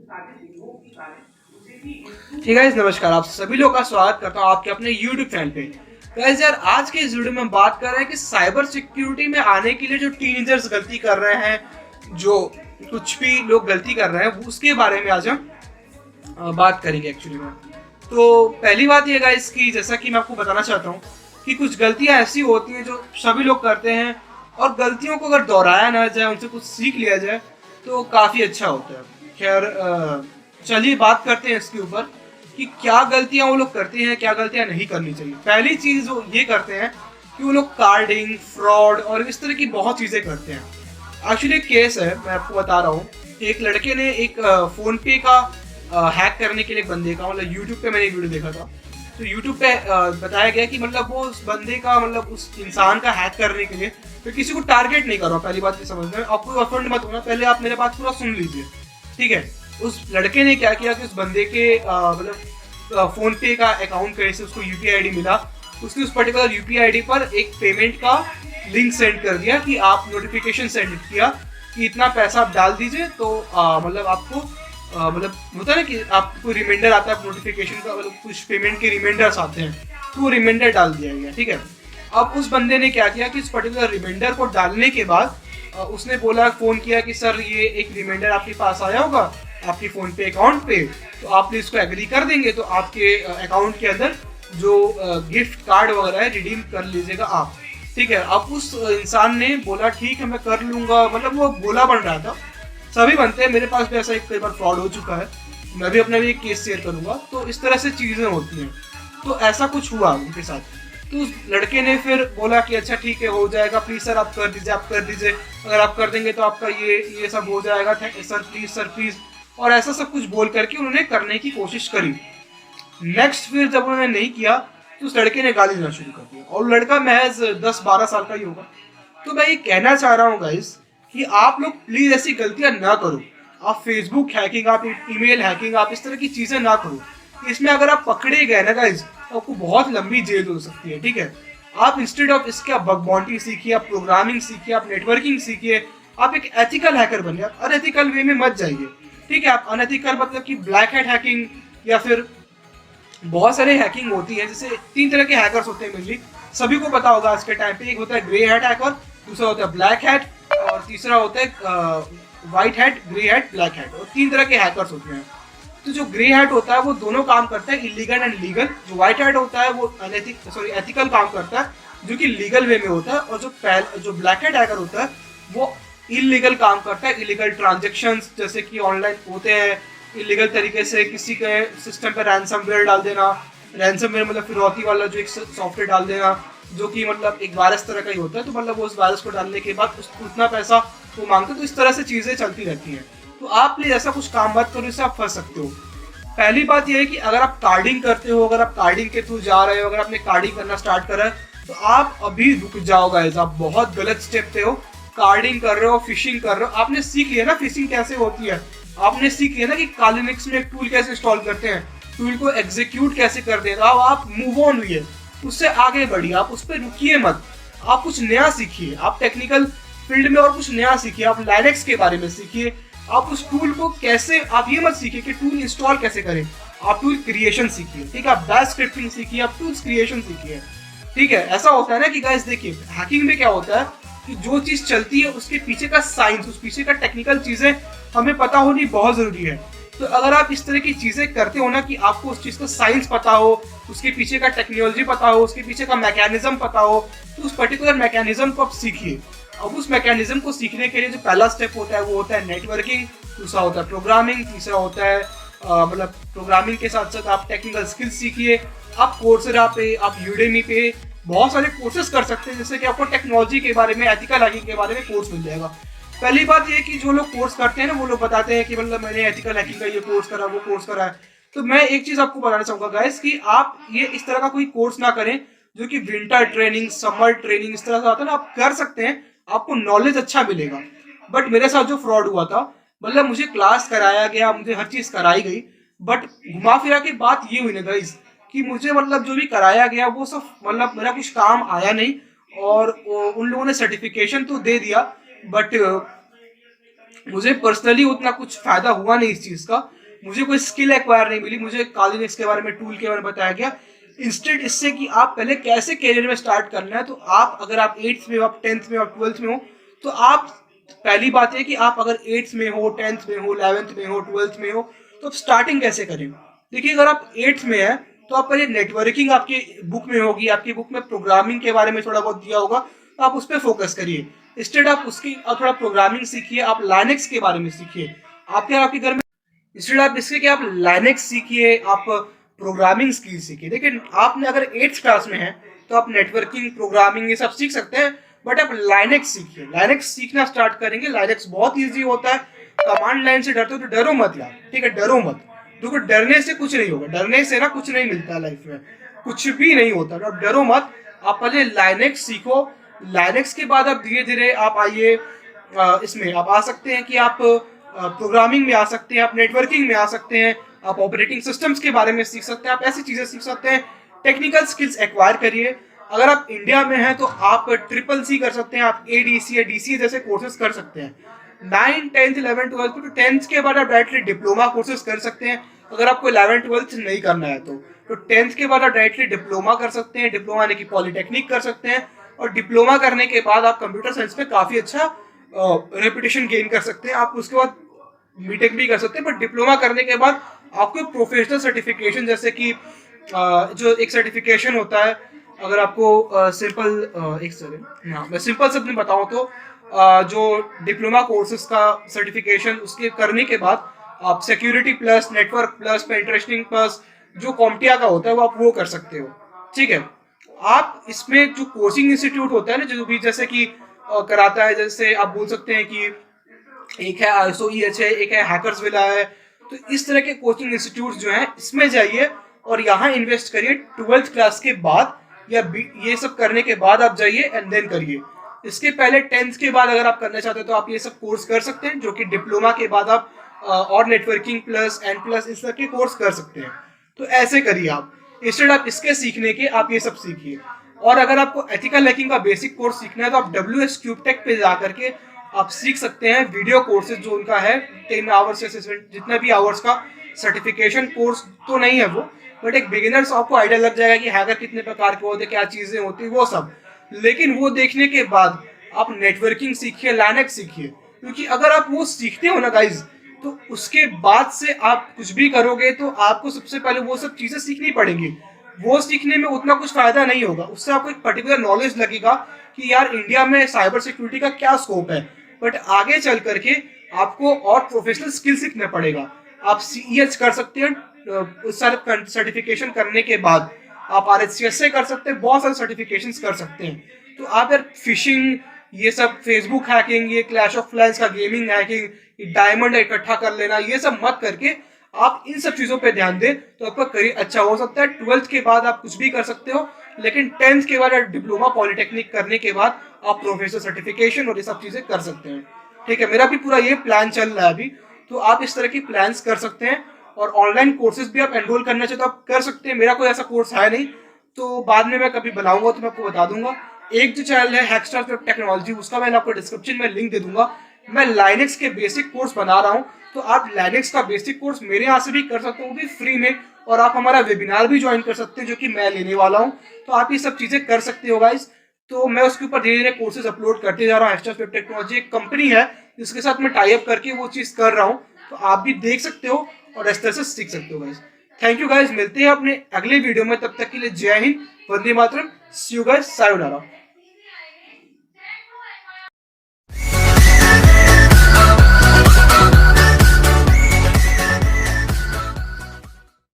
ठीक है, नमस्कार। आप सभी लोग का स्वागत करता हूँ आपके अपने YouTube चैनल पे। गाइस यार, आज के इस वीडियो में हम बात कर रहे हैं कि साइबर सिक्योरिटी में आने के लिए जो टीनेजर्स गलती कर रहे हैं, जो कुछ भी लोग गलती कर रहे हैं, उसके बारे में आज हम बात करेंगे एक्चुअली में। तो पहली बात ये गाइस कि जैसा कि मैं आपको बताना चाहता हूँ कि कुछ गलतियाँ ऐसी होती हैं जो सभी लोग करते हैं, और गलतियों को अगर दोहराया ना जाए, उनसे कुछ सीख लिया जाए तो काफ़ी अच्छा होता है। खैर, चलिए बात करते हैं इसके ऊपर कि क्या गलतियां वो लोग करते हैं, क्या गलतियां नहीं करनी चाहिए। पहली चीज वो ये करते हैं कि वो लोग कार्डिंग, फ्रॉड और इस तरह की बहुत चीजें करते हैं। एक्चुअली एक केस है, मैं आपको बता रहा हूँ। एक लड़के ने एक फोन पे का हैक करने के लिए एक बंदे का, मतलब यूट्यूब पे मैंने एक वीडियो देखा था। तो यूट्यूब पे बताया गया कि मतलब वो उस बंदे का, मतलब उस इंसान का हैक करने के लिए, तो किसी को टारगेट नहीं कर रहा। पहली बात ये समझना है, आपको ऑफेंड मत होना, पहले आप मेरे बात पूरा सुन लीजिए, ठीक है। उस लड़के ने क्या किया कि उस बंदे के मतलब फोन पे का अकाउंट कैसे उसको यूपीआई आईडी मिला, उसकी उस पर्टिकुलर यूपीआई आईडी पर एक पेमेंट का लिंक सेंड कर दिया कि आप नोटिफिकेशन सेंड किया कि इतना पैसा आप डाल दीजिए, तो मतलब आपको मतलब होता है ना कि आपको रिमाइंडर आता है नोटिफिकेशन का, मतलब कुछ पेमेंट के रिमाइंडर्स आते हैं, तो वो रिमाइंडर डाल दिया गया, ठीक है। अब उस बंदे ने क्या किया कि इस पर्टिकुलर रिमाइंडर को डालने के बाद उसने बोला, फोन किया कि सर ये एक रिमाइंडर आपके पास आया होगा आपके फोन पे अकाउंट पे, तो आप प्लीज इसको एग्री कर देंगे तो आपके अकाउंट के अंदर जो गिफ्ट कार्ड वगैरह है रिडीम कर लीजिएगा आप, ठीक है। अब उस इंसान ने बोला ठीक है मैं कर लूंगा, मतलब वो बोला बन रहा था। सभी बनते हैं, मेरे पास भी ऐसा एक कई बार फ्रॉड हो चुका है, मैं भी अपना भी एक केस शेयर करूंगा। तो इस तरह से चीजें होती हैं। तो ऐसा कुछ हुआ उनके साथ। तो उस लड़के ने फिर बोला कि अच्छा ठीक है हो जाएगा, प्लीज सर आप कर दीजिए, आप कर दीजिए, अगर आप कर देंगे तो आपका ये सब हो जाएगा, सर प्लीज। और ऐसा सब कुछ बोल करके उन्होंने करने की कोशिश करी। नेक्स्ट फिर जब उन्होंने नहीं किया तो उस लड़के ने गाली देना शुरू कर दिया, और लड़का महज 10-12 साल का ही होगा। तो मैं ये कहना चाह रहा हूँ गाइस कि आप लोग प्लीज ऐसी गलतियां ना करो। आप फेसबुक हैकिंग, आप ईमेल हैकिंग, आप इस तरह की चीजें ना करो। इसमें अगर आप पकड़े गए ना गाइस, तो आपको बहुत लंबी जेल हो सकती है, ठीक है। आप इंस्टेड ऑफ इसके आप बग बाउंटी सीखिए, आप प्रोग्रामिंग सीखिए, आप नेटवर्किंग सीखिए, आप एक एथिकल हैकर बनिए, आप अनएथिकल वे में मत जाइए, ठीक है। आप अनएथिकल मतलब कि ब्लैक हैट हैकिंग, या फिर बहुत सारे हैकिंग होती है। जैसे 3 तरह के हैकर्स होते हैं मेनली, सभी को पता होगा आज के टाइम पे। एक होता है ग्रे हैट हैकर, दूसरा होता है ब्लैक हैट, और तीसरा होता है white hat, grey hat, black hat, और 3 तरह के हैकर्स होते हैं। तो जो ग्रे हैट होता है वो दोनों काम करता है, इलीगल एंड लीगल। जो व्हाइट हैट होता है वो एथिकल काम करता है, जो कि लीगल वे में होता है। और जो ब्लैक हैट हैकर होता है वो इलीगल काम करता है, इलीगल ट्रांजेक्शन्स जैसे कि ऑनलाइन होते हैं, इलीगल तरीके से किसी के सिस्टम पे रैंसमवेयर डाल देना। रैंसमवेयर मतलब फिरौती वाला जो एक सॉफ्टवेयर डाल देना, जो कि मतलब एक वायरस तरह का ही होता है। तो मतलब वो उस वायरस को डालने के बाद उतना पैसा वो मांगते हैं। तो इस तरह से चीजें चलती रहती हैं। तो आप प्लीज ऐसा कुछ काम मत करो, इससे आप फंस सकते हो। पहली बात यह है कि अगर आप कार्डिंग करते हो, अगर आप कार्डिंग के थ्रू जा रहे हो, अगर आपने कार्डिंग करना स्टार्ट करा है, तो आप अभी रुक जाओ गाइस, आप बहुत गलत स्टेप पे हो। कार्डिंग कर रहे हो, फिशिंग कर रहे हो, आपने सीख लिया ना फिशिंग कैसे होती है, आपने सीख लिया ना कि कालिनिक्स में एक टूल कैसे इंस्टॉल करते हैं, टूल को एग्जीक्यूट कैसे करते हैं। अब आप मूव ऑन हुई, उससे आगे बढ़िए, आप उस पर रुकिए मत। आप कुछ नया सीखिए, आप टेक्निकल फील्ड में और कुछ नया सीखिए, आप लाइनेक्स के बारे में सीखिए। आप उस टूल को कैसे, आप ये मत सीखिए कि टूल इंस्टॉल कैसे करें, आप टूल क्रिएशन सीखिए, ठीक है। आप बैश स्क्रिप्टिंग सीखिए, आप टूल्स क्रिएशन सीखिए, ठीक है। ऐसा होता है ना कि गाइस देखिए, हैकिंग में क्या होता है कि जो चीज चलती है उसके पीछे का साइंस, उस पीछे का टेक्निकल चीजें हमें पता होनी बहुत जरूरी है। तो अगर आप इस तरह की चीजें करते हो ना कि आपको उस चीज का साइंस पता हो, उसके पीछे का टेक्नोलॉजी पता हो, उसके पीछे का मैकेनिज्म पता हो, तो उस पर्टिकुलर मैकेनिज्म को आप सीखिए। अब उस मैकेनिज्म को सीखने के लिए जो पहला स्टेप होता है वो होता है नेटवर्किंग, दूसरा होता है प्रोग्रामिंग, तीसरा होता है मतलब प्रोग्रामिंग के साथ साथ आप टेक्निकल स्किल्स सीखिए। आप कोर्सेरा पे, आप यूडेमी पे बहुत सारे कोर्सेज कर सकते हैं, जैसे कि आपको टेक्नोलॉजी के बारे में, एथिकल हैकिंग के बारे में कोर्स मिल जाएगा। पहली बात ये कि जो लोग कोर्स करते हैं ना, वो लोग बताते हैं कि मतलब मैंने एथिकल हैकिंग का ये कोर्स करा, वो कोर्स करा है। तो मैं एक चीज आपको बताना चाहूंगा गाइस कि आप ये इस तरह का कोई कोर्स ना करें जो कि विंटर ट्रेनिंग, समर ट्रेनिंग इस तरह से आता है ना। आप कर सकते हैं, आपको नॉलेज अच्छा मिलेगा। बट मेरे साथ जो फ्रॉड हुआ था, मतलब मुझे क्लास कराया गया, मुझे हर चीज कराई गई, बट घुमा फिरा के बात ये हुई ना गाइस कि मुझे मतलब जो भी कराया गया वो सब मतलब मेरा कुछ काम आया नहीं। और उन लोगों ने सर्टिफिकेशन तो दे दिया, बट मुझे पर्सनली उतना कुछ फायदा हुआ नहीं इस चीज का, मुझे कोई स्किल एक्वायर नहीं मिली, मुझे काली लिनक्स के बारे में, टूल के बारे में बताया गया। इंस्टेड इससे कि आप पहले कैसे करियर में स्टार्ट करना है, तो आप अगर आप 8th में हो, आप 10th में हो, आप 12th में हो, तो आप पहली बात है कि आप अगर 8th में हो, 10th में हो, 11th में हो, 12th में हो, तो आप स्टार्टिंग कैसे करें। देखिए अगर आप 8th में है तो आप पहले नेटवर्किंग आपकी बुक में होगी, आपकी बुक में प्रोग्रामिंग के बारे में थोड़ा बहुत दिया होगा, तो आप उस पर फोकस करिए। इंस्टेड आप उसकी आप थोड़ा प्रोग्रामिंग सीखिए, आप लाइनेक्स के बारे में सीखिए। आपके घर में इंस्टेड आप इसके कि आप लाइनेक्स सीखिए, आप प्रोग्रामिंग स्किल सीखिए। देखिए आपने अगर 8th क्लास में है तो आप नेटवर्किंग, प्रोग्रामिंग ये सब सीख सकते हैं, बट आप लाइनेक्स सीखिए। लाइनेक्स सीखना स्टार्ट करेंगे, लाइनेक्स बहुत ईजी होता है। कमांड लाइन से डरते हो तो डरो मत यार, ठीक है, डरो मत। देखो डरने से कुछ नहीं होगा, डरने से ना कुछ नहीं मिलता लाइफ में, कुछ भी नहीं होता, तो डरो मत। आप पहले लाइनेक्स सीखो, लाइनेक्स के बाद आप धीरे धीरे आप आइए इसमें आप आ सकते हैं कि आप प्रोग्रामिंग में आ सकते हैं, आप नेटवर्किंग में आ सकते हैं, आप ऑपरेटिंग सिस्टम्स के बारे में सीख सकते हैं, आप ऐसी चीजें सीख सकते हैं। टेक्निकल स्किल्स एक्वायर करिए। अगर आप इंडिया में हैं तो आप CCC कर सकते हैं, आप ADC या DCA जैसे कोर्सेज कर सकते हैं। 9, 10th, 11th, 12th, तो 10th के बाद आप डायरेक्टली डिप्लोमा कोर्सेज कर सकते हैं। अगर आपको 11th, 12th नहीं करना है तो 10th के बाद आप डायरेक्टली डिप्लोमा कर सकते हैं, डिप्लोमा यानी कि पॉलिटेक्निक कर सकते हैं, और डिप्लोमा करने के बाद आप कंप्यूटर साइंस में काफी अच्छा रेपुटेशन गेन कर सकते हैं। आप उसके बाद बीटेक भी कर सकते हैं, बट डिप्लोमा करने के बाद आपको प्रोफेशनल सर्टिफिकेशन, जैसे कि जो एक सर्टिफिकेशन होता है, अगर आपको सिंपल एक सेकंड, हाँ मैं सिंपल से अपने बताऊं तो जो डिप्लोमा कोर्सेज का सर्टिफिकेशन, उसके करने के बाद आप सिक्योरिटी प्लस, नेटवर्क प्लस, पेनिट्रेशनिंग प्लस जो कॉम्टिया का होता है वो आप वो कर सकते हो, ठीक है। आप इसमें जो कोचिंग इंस्टीट्यूट होता है ना, जो भी जैसे कि कराता है, जैसे आप बोल सकते हैं कि एक है ISO-EH है, एक है हैकर्स विला है, तो इस तरह के कोचिंग इंस्टीट्यूट जो हैं इसमें जाइए और यहाँ इन्वेस्ट करिए। 12th क्लास के बाद या ये सब करने के बाद आप जाइए एंड देन करिए। इसके पहले 10th के बाद अगर आप करना चाहते हो तो आप ये सब कोर्स कर सकते हैं, जो कि डिप्लोमा के बाद आप और नेटवर्किंग प्लस एंड प्लस इस तरह के कोर्स कर सकते हैं। तो ऐसे करिए आप, इंस्टेड आप इसके सीखने के आप ये सब सीखिए। और अगर आपको एथिकल हैकिंग का बेसिक कोर्स सीखना है तो आप WS क्यूबटेक पे जा करके आप सीख सकते हैं वीडियो कोर्सेज जो उनका है 10 आवर्स से जितना भी आवर्स का सर्टिफिकेशन कोर्स तो नहीं है वो, बट एक बिगिनर्स आपको आइडिया लग जाएगा कि हैकर कितने प्रकार के होते हैं, क्या चीजें होती है वो सब। लेकिन वो देखने के बाद आप नेटवर्किंग सीखिए, लाइनेक्स सीखिए, क्योंकि अगर आप वो सीखते हो ना गाइज, तो उसके बाद से आप कुछ भी करोगे तो आपको सबसे पहले वो सब चीजें सीखनी पड़ेंगी। वो सीखने में उतना कुछ फायदा नहीं होगा, उससे आपको एक पर्टिकुलर नॉलेज लगेगा कि यार इंडिया में साइबर सिक्योरिटी का क्या स्कोप है, बट आगे चल करके आपको और प्रोफेशनल स्किल सीखना पड़ेगा। आप CEH कर सकते हैं, उस सारे सर्टिफिकेशन करने के बाद आप RHCSA कर सकते हैं, बहुत सारे सर्टिफिकेशन कर सकते हैं। तो आप यार फिशिंग, ये सब फेसबुक हैकिंग, ये क्लैश ऑफ क्लैंस का गेमिंग हैकिंग, डायमंड इकट्ठा कर लेना, ये सब मत करके आप इन सब चीजों पे ध्यान दें तो आपका करियर अच्छा हो सकता है। 12th के बाद आप कुछ भी कर सकते हो, लेकिन 10th के बाद डिप्लोमा पॉलिटेक्निक करने के बाद आप प्रोफेशनल सर्टिफिकेशन और ये सब चीजें कर सकते हैं, ठीक है। मेरा भी पूरा ये प्लान चल रहा है अभी, तो आप इस तरह की प्लान्स कर सकते हैं। और ऑनलाइन कोर्सेज भी आप एनरोल करना चाहते तो आप कर सकते हैं। मेरा कोई ऐसा कोर्स है नहीं, तो बाद में मैं कभी बनाऊंगा तो मैं आपको बता दूंगा। एक जो चैनल है हैकस्टार टेक्नोलॉजी, उसका मैंने आपको डिस्क्रिप्शन में लिंक दे दूंगा। मैं लाइनेक्स के बेसिक कोर्स बना रहा हूँ, तो आप लाइनेक्स का बेसिक कोर्स मेरे यहाँ से भी कर सकते हो, वो भी फ्री में। और आप हमारा वेबिनार भी ज्वाइन कर सकते हैं जो कि मैं लेने वाला हूँ, तो आप ये सब चीजें कर सकते हो गाइस। तो मैं उसके ऊपर धीरे धीरे कोर्सेज अपलोड करते जा रहा हूँ। हैकस्टार टेक्नोलॉजी एक कंपनी है जिसके साथ मैं टाई अप करके वो चीज कर रहा हूँ, तो आप भी देख सकते हो और इस तरह से सीख सकते हो गाइस। थैंक यू गाइस, मिलते हैं अपने अगले वीडियो में, तब तक के लिए जय हिंद, वंदे मातरम, सी यू गाइस, सायोनारा।